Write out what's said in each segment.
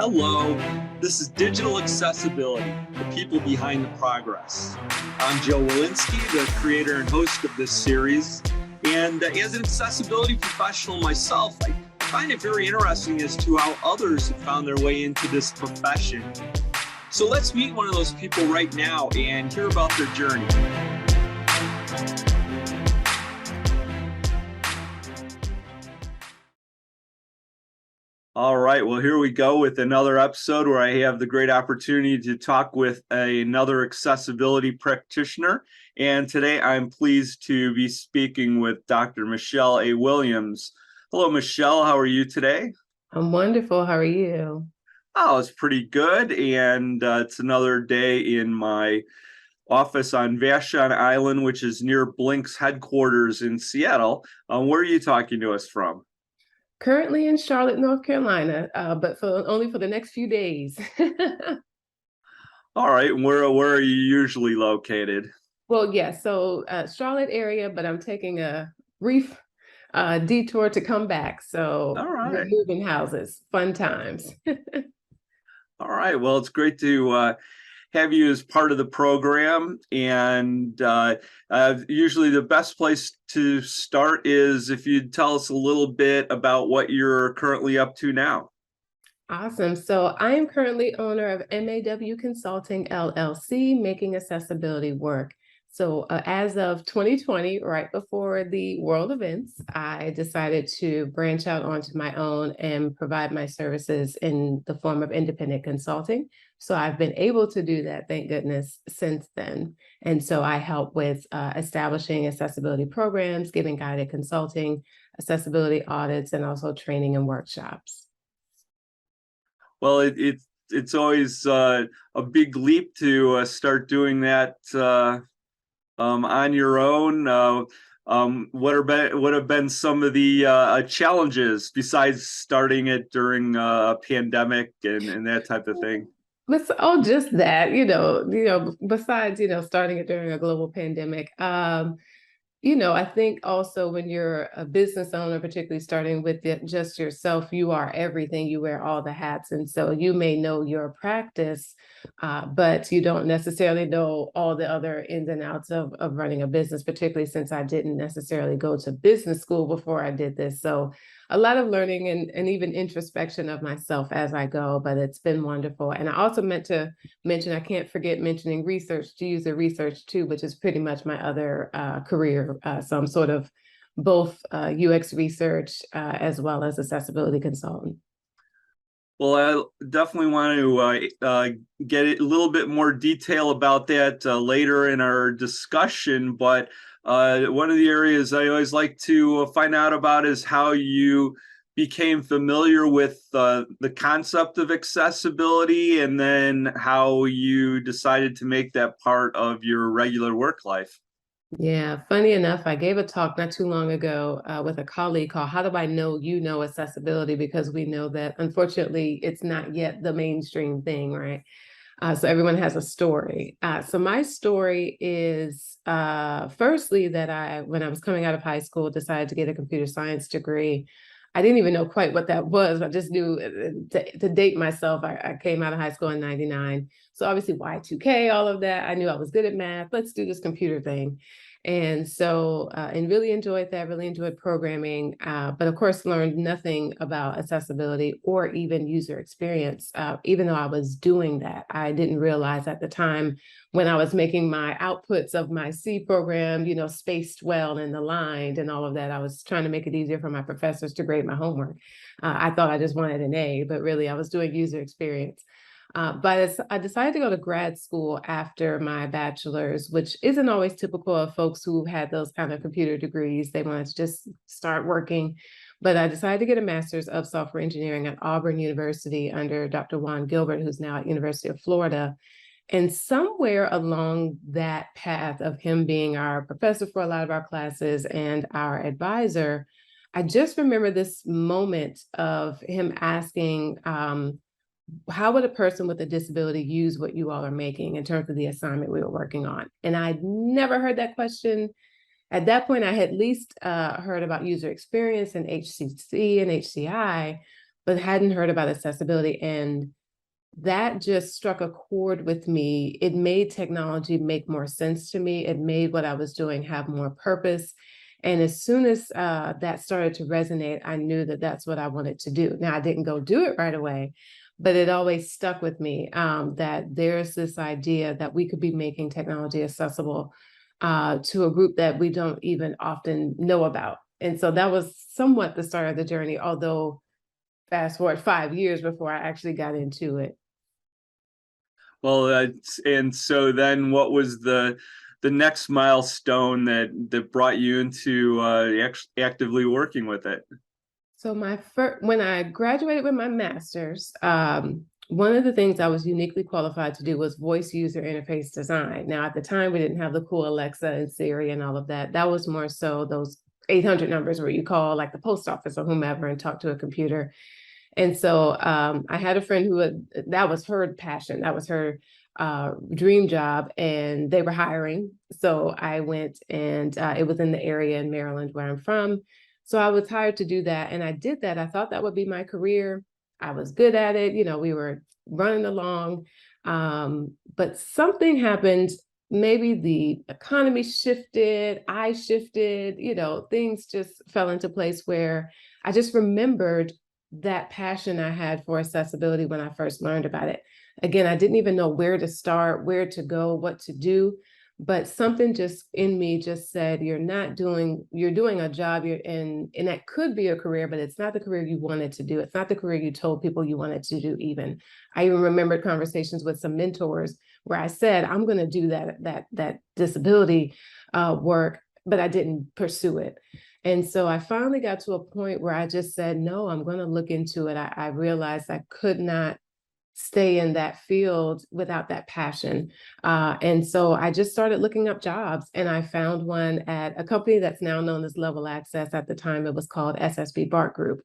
Hello, this is Digital Accessibility, the people behind the progress. I'm Joe Walensky, the creator and host of this series. And as an accessibility professional myself, I find it very interesting as to how others have found their way into this profession. So let's meet one of those people right now and hear about their journey. All right, well, here we go with another episode where I have the great opportunity to talk with another accessibility practitioner. And today I'm pleased to be speaking with Dr. Michele A. Williams. Hello, Michele. How are you today? I'm wonderful. How are you? Oh, it's pretty good. And it's another day in my office on Vashon Island, which is near Blink's headquarters in Seattle. Where are you talking to us from? Currently in Charlotte, North Carolina, but only for the next few days. All right, where are you usually located? Well, yes, so Charlotte area, but I'm taking a brief detour to come back. So All we're right. moving houses, fun times. All right. Well, it's great to have you as part of the program. And usually the best place to start is if you'd tell us a little bit about what you're currently up to now. Awesome. So I am currently owner of M.A.W. Consulting LLC, making accessibility work. So as of 2020, right before the world events, I decided to branch out onto my own and provide my services in the form of independent consulting. So I've been able to do that, thank goodness, since then. And so I help with establishing accessibility programs, giving guided consulting, accessibility audits, and also training and workshops. Well, it's always a big leap to start doing that on your own. What have been some of the challenges besides starting it during a pandemic and that type of thing? Just that, besides, starting it during a global pandemic, I think also when you're a business owner, particularly starting with just yourself, you are everything. You wear all the hats. And so you may know your practice, but you don't necessarily know all the other ins and outs of running a business, particularly since I didn't necessarily go to business school before I did this. So a lot of learning and even introspection of myself as I go, but it's been wonderful. And I also meant to mention, I can't forget mentioning research, to user research too, which is pretty much my other career. So I'm sort of both UX research as well as accessibility consultant. Well, I definitely want to get a little bit more detail about that later in our discussion. But one of the areas I always like to find out about is how you became familiar with the concept of accessibility and then how you decided to make that part of your regular work life. Yeah, funny enough, I gave a talk not too long ago with a colleague called How Do I Know You Know Accessibility? Because we know that unfortunately it's not yet the mainstream thing, right? So everyone has a story. So my story is firstly that when I was coming out of high school, decided to get a computer science degree. I didn't even know quite what that was. I just knew to date myself, I came out of high school in 99. So obviously Y2K, all of that. I knew I was good at math. Let's do this computer thing. And so, and really enjoyed that, really enjoyed programming, but of course learned nothing about accessibility or even user experience. Even though I was doing that, I didn't realize at the time when I was making my outputs of my C program, spaced well and aligned and all of that. I was trying to make it easier for my professors to grade my homework. I thought I just wanted an A, but really I was doing user experience. But I decided to go to grad school after my bachelor's, which isn't always typical of folks who had those kind of computer degrees. They wanted to just start working. But I decided to get a master's of software engineering at Auburn University under Dr. Juan Gilbert, who's now at University of Florida. And somewhere along that path of him being our professor for a lot of our classes and our advisor, I just remember this moment of him asking, how would a person with a disability use what you all are making in terms of the assignment we were working on? And I'd never heard that question. At that point, I had at least heard about user experience and HCC and HCI, but hadn't heard about accessibility. And that just struck a chord with me. It made technology make more sense to me. It made what I was doing have more purpose. And as soon as that started to resonate, I knew that that's what I wanted to do. Now, I didn't go do it right away, but it always stuck with me that there's this idea that we could be making technology accessible to a group that we don't even often know about. And so that was somewhat the start of the journey, although fast forward 5 years before I actually got into it. Well, and so then what was the next milestone that brought you into actively working with it? So when I graduated with my master's, one of the things I was uniquely qualified to do was voice user interface design. Now, at the time, we didn't have the cool Alexa and Siri and all of that. That was more so those 800 numbers where you call like the post office or whomever and talk to a computer. And so I had a friend that was her passion, that was her dream job, and they were hiring. So I went, and it was in the area in Maryland where I'm from. So I was hired to do that. And I did that. I thought that would be my career. I was good at it. We were running along. But something happened. Maybe the economy shifted, I shifted, things just fell into place where I just remembered that passion I had for accessibility when I first learned about it. Again, I didn't even know where to start, where to go, what to do, but something just in me just said, you're doing a job you're in, and that could be a career, but it's not the career you wanted to do. It's not the career you told people you wanted to do even. I even remembered conversations with some mentors where I said, I'm going to do that disability work, but I didn't pursue it. And so I finally got to a point where I just said, no, I'm going to look into it. I realized I could not stay in that field without that passion. And so I just started looking up jobs, and I found one at a company that's now known as Level Access. At the time, it was called SSB Bart Group.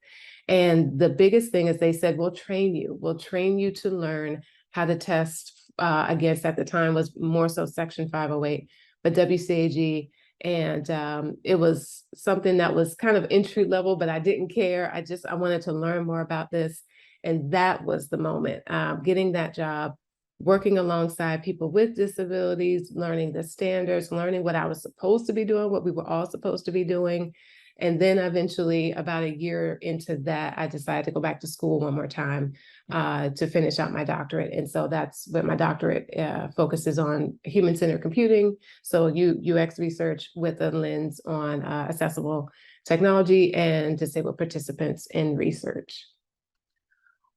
And the biggest thing is they said, we'll train you. We'll train you to learn how to test against, at the time was more so Section 508, but WCAG. And it was something that was kind of entry level, but I didn't care. I wanted to learn more about this. And that was the moment, getting that job, working alongside people with disabilities, learning the standards, learning what I was supposed to be doing, what we were all supposed to be doing. And then eventually, about a year into that, I decided to go back to school one more time to finish out my doctorate. And so that's what my doctorate focuses on: human-centered computing, so UX research with a lens on accessible technology and disabled participants in research.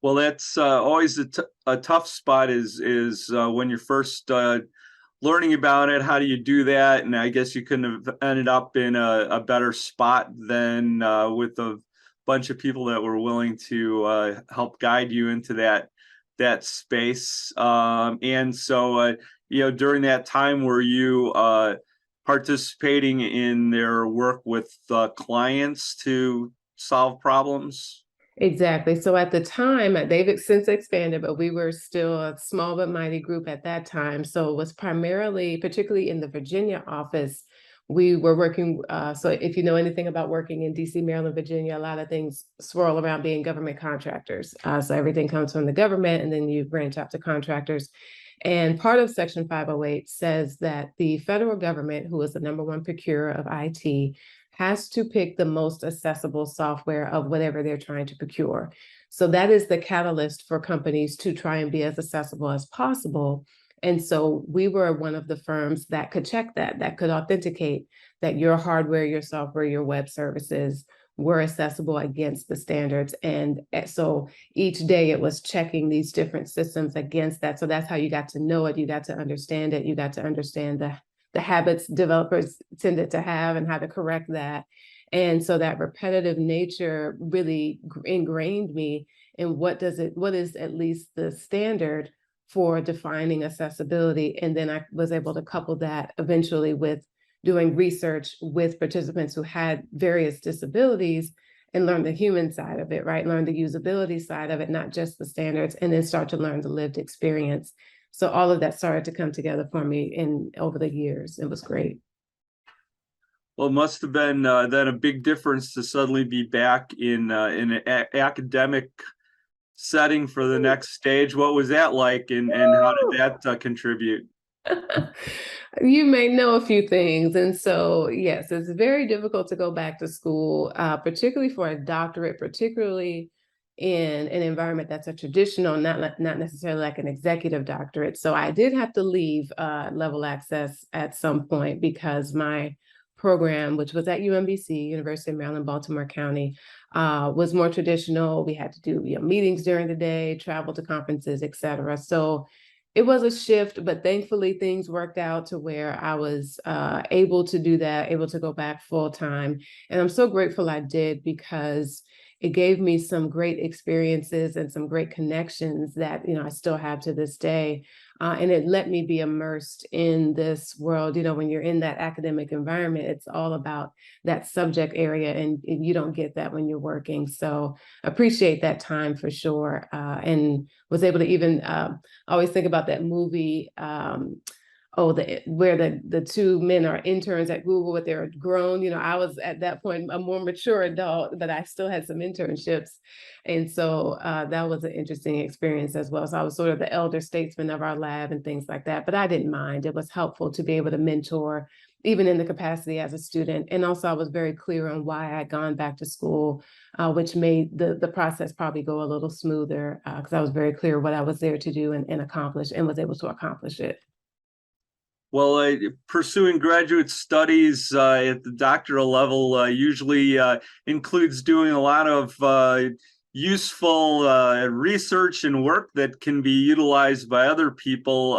Well, that's always a tough spot is when you're first learning about it. How do you do that? And I guess you couldn't have ended up in a better spot than with a bunch of people that were willing to help guide you into that space. And so, during that time, were you participating in their work with clients to solve problems? Exactly. So at the time, they've since expanded, but we were still a small but mighty group at that time. So it was primarily, particularly in the Virginia office, we were working. So if you know anything about working in DC, Maryland, Virginia, a lot of things swirl around being government contractors. So everything comes from the government, and then you branch out to contractors. And part of Section 508 says that the federal government, who is the number one procurer of IT, has to pick the most accessible software of whatever they're trying to procure. So that is the catalyst for companies to try and be as accessible as possible. And so we were one of the firms that could check that could authenticate that your hardware, your software, your web services were accessible against the standards. And so each day it was checking these different systems against that. So that's how you got to know it. You got to understand it. You got to understand the habits developers tended to have and how to correct that. And so that repetitive nature really ingrained me in what is at least the standard for defining accessibility. And then I was able to couple that eventually with doing research with participants who had various disabilities and learn the human side of it, right? Learn the usability side of it, not just the standards, and then start to learn the lived experience. So all of that started to come together for me over the years. It was great. Well, it must have been then a big difference to suddenly be back in an academic setting for the next stage. What was that like, and how did that contribute? You may know a few things. And so, yes, it's very difficult to go back to school, particularly for a doctorate, particularly in an environment that's a traditional, not necessarily like an executive doctorate. So I did have to leave level access at some point because my program, which was at UMBC, University of Maryland, Baltimore County, was more traditional. We had to do meetings during the day, travel to conferences, et cetera. So it was a shift, but thankfully things worked out to where I was able to do that, able to go back full time. And I'm so grateful I did because it gave me some great experiences and some great connections that, I still have to this day. And it let me be immersed in this world. When you're in that academic environment, it's all about that subject area, and you don't get that when you're working. So appreciate that time for sure. And was able to even always think about that movie. Where the two men are interns at Google, but they're grown. I was at that point a more mature adult, but I still had some internships, and so that was an interesting experience as well. So I was sort of the elder statesman of our lab and things like that. But I didn't mind. It was helpful to be able to mentor, even in the capacity as a student. And also, I was very clear on why I'd gone back to school, which made the process probably go a little smoother because I was very clear what I was there to do and accomplish, and was able to accomplish it. Well, pursuing graduate studies at the doctoral level usually includes doing a lot of useful research and work that can be utilized by other people.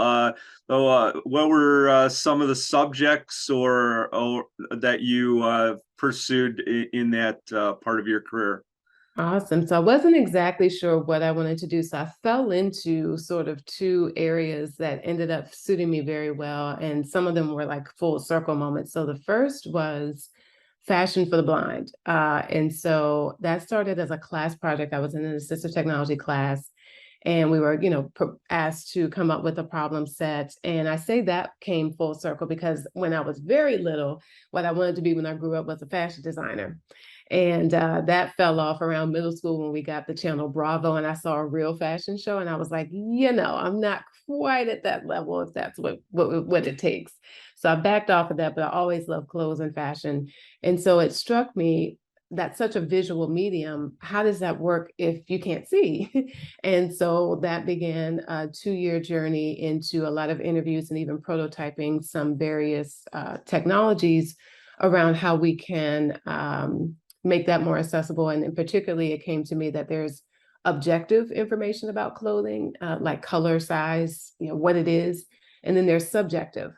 What were some of the subjects or that you pursued in that part of your career? Awesome. So I wasn't exactly sure what I wanted to do. So I fell into sort of two areas that ended up suiting me very well. And some of them were like full circle moments. So the first was fashion for the blind. And so that started as a class project. I was in an assistive technology class, and we were, asked to come up with a problem set. And I say that came full circle because when I was very little, what I wanted to be when I grew up was a fashion designer. And that fell off around middle school when we got the channel Bravo and I saw a real fashion show. And I was like, I'm not quite at that level if that's what it takes. So I backed off of that, but I always loved clothes and fashion. And so it struck me, that's such a visual medium. How does that work if you can't see? And so that began a 2-year journey into a lot of interviews and even prototyping some various technologies around how we can make that more accessible. And particularly, it came to me that there's objective information about clothing, like color, size, what it is. And then there's subjective.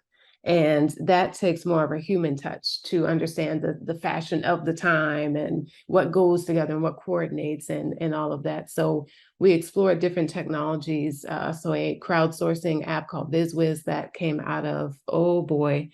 And that takes more of a human touch to understand the fashion of the time and what goes together and what coordinates and all of that. So we explored different technologies. So a crowdsourcing app called BizWiz that came out of, oh boy,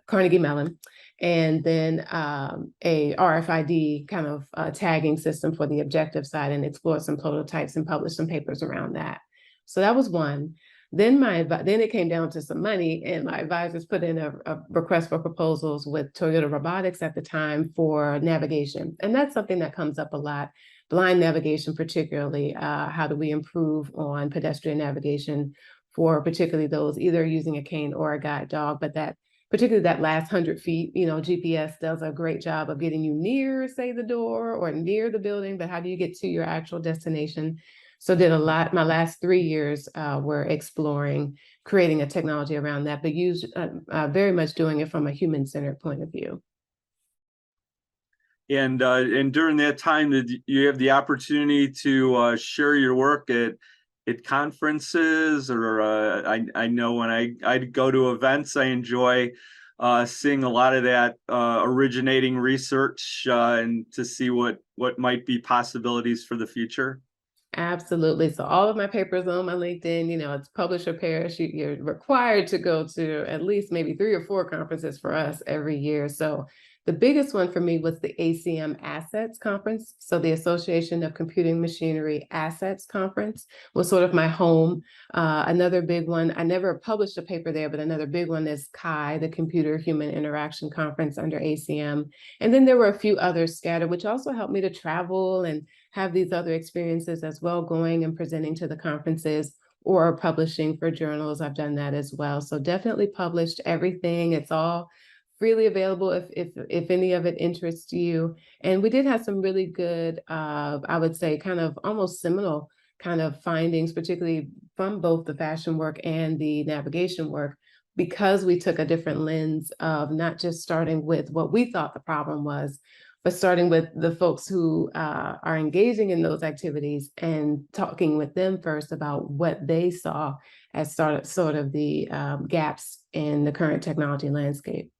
Carnegie Mellon, and then a RFID kind of tagging system for the objective side, and explored some prototypes and published some papers around that. So that was one. Then it came down to some money, and my advisors put in a request for proposals with Toyota Robotics at the time for navigation, and that's something that comes up a lot. Blind navigation, particularly, how do we improve on pedestrian navigation for particularly those either using a cane or a guide dog, but that particularly that last 100 feet, GPS does a great job of getting you near, say, the door or near the building, but how do you get to your actual destination? So did a lot. My last 3 years were exploring creating a technology around that, but very much doing it from a human-centered point of view. And during that time, did you have the opportunity to share your work at conferences? Or I know when I go to events, I enjoy seeing a lot of that originating research and to see what might be possibilities for the future. Absolutely. So all of my papers on my LinkedIn, it's publisher parachute. You're required to go to at least maybe 3 or 4 conferences for us every year. So The biggest one for me was the ACM Assets Conference. So the Association of Computing Machinery Assets Conference was sort of my home. Another big one, I never published a paper there, but another big one is CHI, the Computer Human Interaction Conference under ACM. And then there were a few others scattered, which also helped me to travel and have these other experiences as well, going and presenting to the conferences or publishing for journals. I've done that as well. So definitely published everything. It's all freely available if any of it interests you. And we did have some really good, I would say, kind of almost seminal kind of findings, particularly from both the fashion work and the navigation work, because we took a different lens of not just starting with what we thought the problem was, but starting with the folks who are engaging in those activities and talking with them first about what they saw as sort of the gaps in the current technology landscape.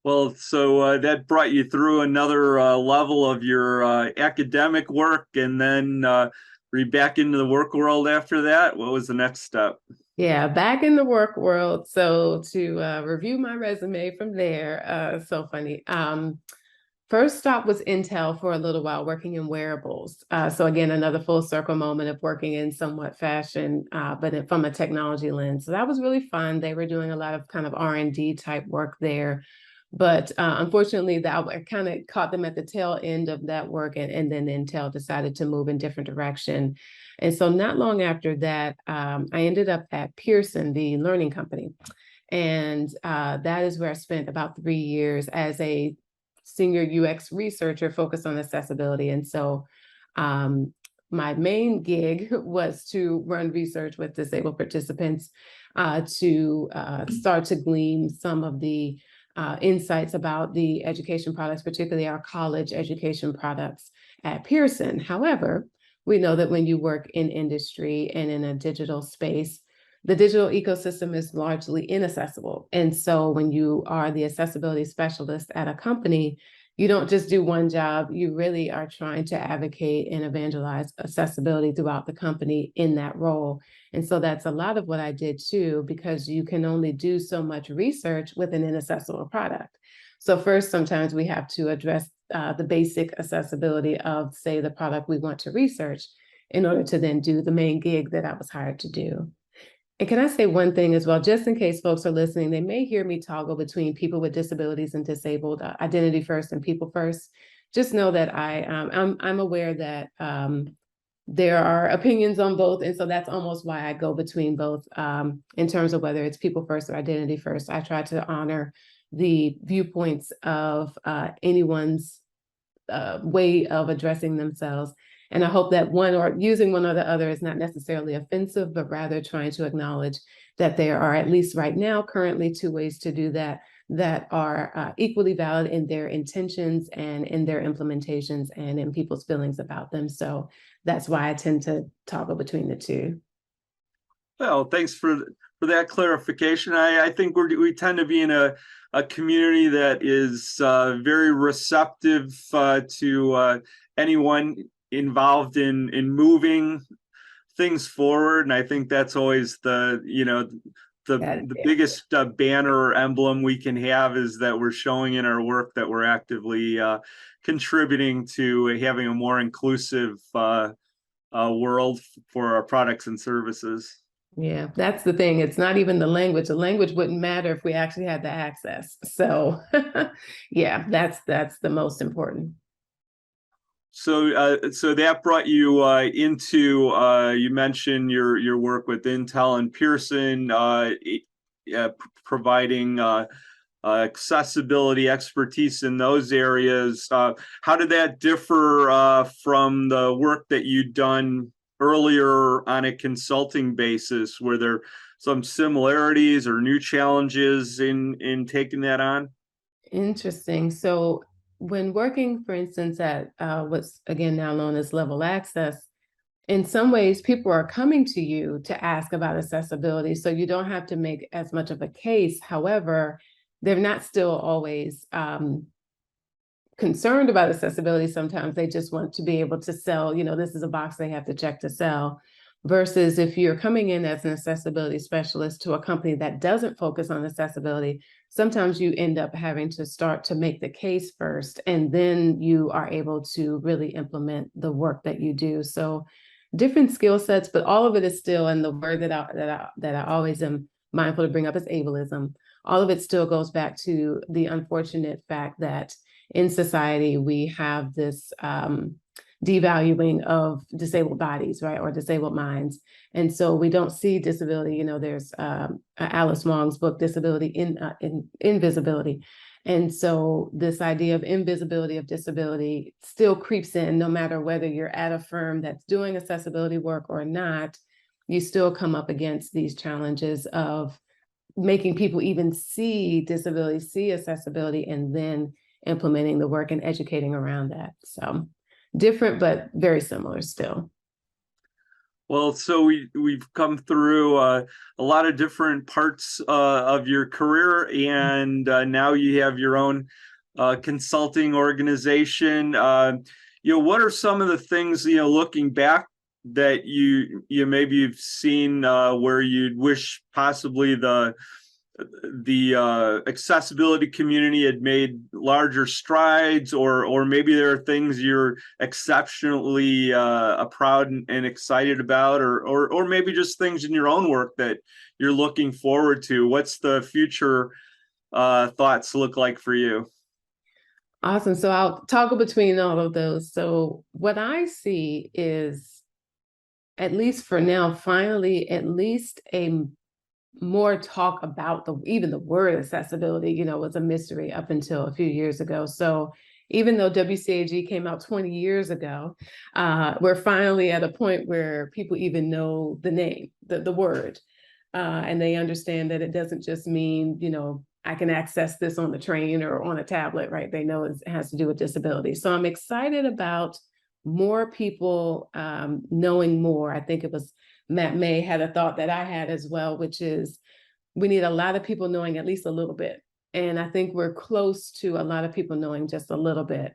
Well, so that brought you through another level of your academic work, and then were you back into the work world after that? What was the next step? Yeah, back in the work world. So to review my resume from there, so funny. First stop was Intel for a little while, working in wearables. So again, another full circle moment of working in somewhat fashion, but from a technology lens. So that was really fun. They were doing a lot of kind of R&D type work there. But unfortunately, I kind of caught them at the tail end of that work, and then Intel decided to move in different direction. And so not long after that, I ended up at Pearson, the learning company. And that is where I spent about 3 years as a senior UX researcher focused on accessibility. And so my main gig was to run research with disabled participants to start to glean some of the insights about the education products, particularly our college education products at Pearson. However, we know that when you work in industry and in a digital space, the digital ecosystem is largely inaccessible. And so when you are the accessibility specialist at a company, you don't just do one job, you really are trying to advocate and evangelize accessibility throughout the company in that role. And so that's a lot of what I did too, because you can only do so much research with an inaccessible product. So first, sometimes we have to address the basic accessibility of, say, the product we want to research in order to then do the main gig that I was hired to do. And can I say one thing as well, just in case folks are listening, they may hear me toggle between people with disabilities and disabled, identity first and people first. Just know that I'm aware that there are opinions on both, and so that's almost why I go between both in terms of whether it's people first or identity first. I try to honor the viewpoints of anyone's way of addressing themselves. And I hope that one or using one or the other is not necessarily offensive, but rather trying to acknowledge that there are, at least right now, currently two ways to do that that are equally valid in their intentions and in their implementations and in people's feelings about them. So that's why I tend to toggle between the two. Well, thanks for that clarification. I think we tend to be in a community that is very receptive to anyone involved in moving things forward, and I think that's always the biggest banner or emblem we can have, is that we're showing in our work that we're actively contributing to having a more inclusive world for our products and services. Yeah, that's the thing. It's not even the language. The language wouldn't matter if we actually had the access. So yeah, that's the most important. So that brought you into you mentioned your work with Intel and Pearson, providing accessibility expertise in those areas. How did that differ from the work that you'd done earlier on a consulting basis? Were there some similarities or new challenges in taking that on? Interesting. So when working, for instance, at what's again now known as level access, in some ways, people are coming to you to ask about accessibility. So you don't have to make as much of a case. However, they're not still always concerned about accessibility. Sometimes they just want to be able to sell, this is a box they have to check to sell. Versus if you're coming in as an accessibility specialist to a company that doesn't focus on accessibility, sometimes you end up having to start to make the case first, and then you are able to really implement the work that you do. So different skill sets, but all of it is still, and the word that I always am mindful to bring up is ableism. All of it still goes back to the unfortunate fact that in society we have this devaluing of disabled bodies, right, or disabled minds. And so we don't see disability. There's Alice Wong's book, Disability in Invisibility. And so this idea of invisibility of disability still creeps in, no matter whether you're at a firm that's doing accessibility work or not. You still come up against these challenges of making people even see disability, see accessibility, and then implementing the work and educating around that. So different, but very similar still. Well, so we've come through a lot of different parts of your career, and now you have your own consulting organization. What are some of the things, looking back, that you maybe you've seen where you'd wish possibly the accessibility community had made larger strides, or maybe there are things you're exceptionally proud and excited about, or maybe just things in your own work that you're looking forward to. What's the future thoughts look like for you? Awesome. So I'll toggle between all of those. So what I see is, at least for now, finally, at least a more talk about even the word accessibility, was a mystery up until a few years ago. So even though WCAG came out 20 years ago, we're finally at a point where people even know the name, the word, and they understand that it doesn't just mean, I can access this on the train or on a tablet, right? They know it has to do with disability. So I'm excited about more people knowing more. I think it was Matt had a thought that I had as well, which is we need a lot of people knowing at least a little bit. And I think we're close to a lot of people knowing just a little bit.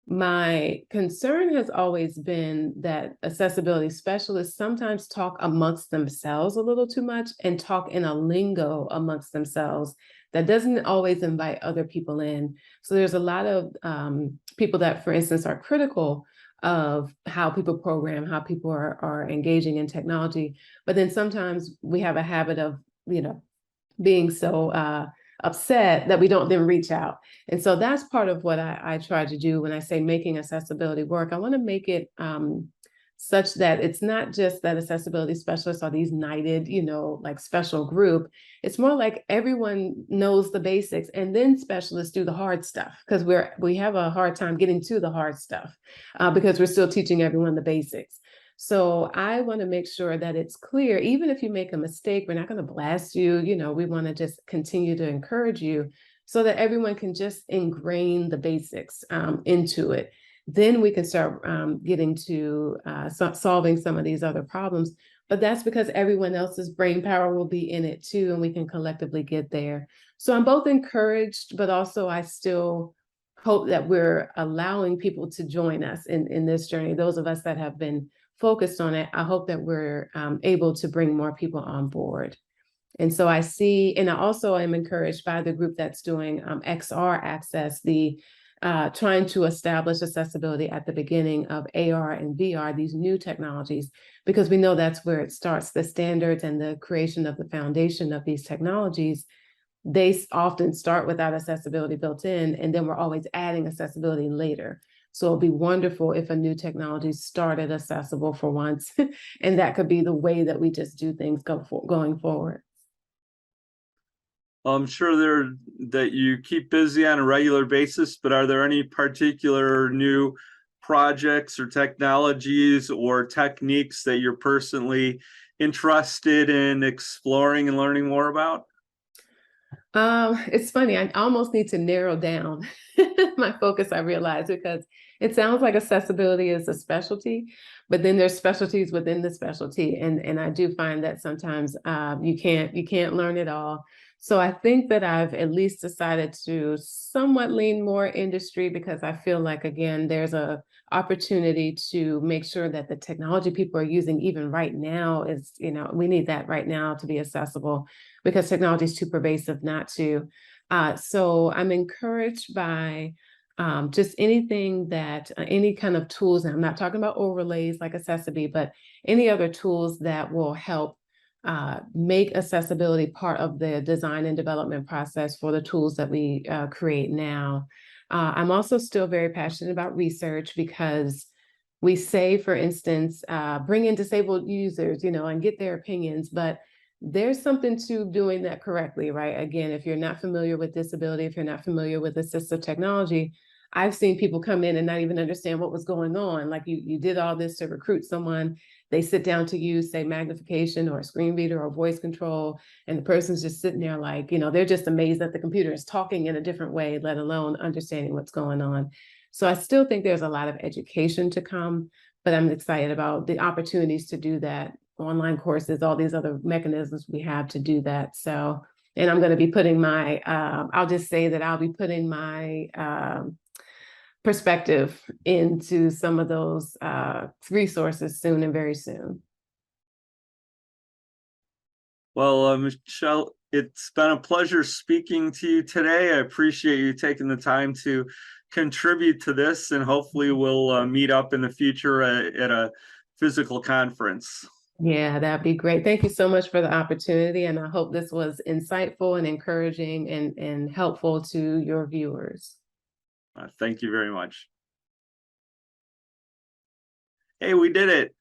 My concern has always been that accessibility specialists sometimes talk amongst themselves a little too much and talk in a lingo amongst themselves that doesn't always invite other people in. So there's a lot of people that, for instance, are critical of how people program, how people are engaging in technology. But then sometimes we have a habit of, being so upset that we don't then reach out. And so that's part of what I try to do when I say making accessibility work. I want to make it such that it's not just that accessibility specialists are these knighted, like special group. It's more like everyone knows the basics, and then specialists do the hard stuff, because we have a hard time getting to the hard stuff because we're still teaching everyone the basics. So I want to make sure that it's clear, even if you make a mistake, we're not going to blast you. We want to just continue to encourage you so that everyone can just ingrain the basics into it. Then we can start getting to solving some of these other problems. But that's because everyone else's brain power will be in it too, and we can collectively get there. So I'm both encouraged, but also I still hope that we're allowing people to join us in this journey. Those of us that have been focused on it, I hope that we're able to bring more people on board. And so I see, and I also am encouraged by the group that's doing XR access, the trying to establish accessibility at the beginning of AR and VR, these new technologies, because we know that's where it starts. The standards and the creation of the foundation of these technologies, they often start without accessibility built in, and then we're always adding accessibility later. So it'll be wonderful if a new technology started accessible for once, and that could be the way that we just do things going forward. I'm sure that you keep busy on a regular basis, but are there any particular new projects or technologies or techniques that you're personally interested in exploring and learning more about? It's funny, I almost need to narrow down my focus, I realize, because it sounds like accessibility is a specialty, but then there's specialties within the specialty. And I do find that sometimes you can't learn it all. So I think that I've at least decided to somewhat lean more industry because I feel like, again, there's a opportunity to make sure that the technology people are using even right now is, we need that right now to be accessible because technology is too pervasive not to. So I'm encouraged by just anything that, any kind of tools, and I'm not talking about overlays like accessibility, but any other tools that will help make accessibility part of the design and development process for the tools that we create now. I'm also still very passionate about research because we say, for instance, bring in disabled users, and get their opinions, but there's something to doing that correctly, right? Again, if you're not familiar with disability, if you're not familiar with assistive technology, I've seen people come in and not even understand what was going on. Like you did all this to recruit someone. They sit down to use, say, magnification or a screen reader or voice control, and the person's just sitting there like, they're just amazed that the computer is talking in a different way, let alone understanding what's going on. So I still think there's a lot of education to come, but I'm excited about the opportunities to do that, online courses, all these other mechanisms we have to do that. So, and I'm going to be putting my, I'll just say that I'll be putting my perspective into some of those resources soon and very soon. Well, Michele, it's been a pleasure speaking to you today. I appreciate you taking the time to contribute to this, and hopefully we'll meet up in the future at a physical conference. Yeah, that'd be great. Thank you so much for the opportunity. And I hope this was insightful and encouraging and helpful to your viewers. Thank you very much. Hey, we did it.